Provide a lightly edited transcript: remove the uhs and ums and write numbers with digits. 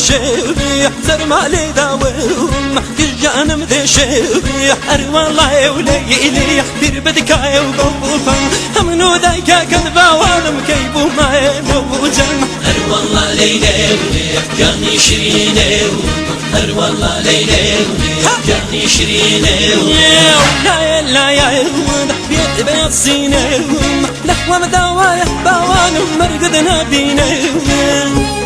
شبي زر مالي داوم جانم ذي شبي والله وليلي بير بدكاي وقوفا همنو ذاك كذبا وانم كيبو ما يبوجم والله ليلي جاني شريني والله ليلي جاني شريني لا لا يا بيت بيت سيني لحوم دوايا بوانم مرقدنا بيني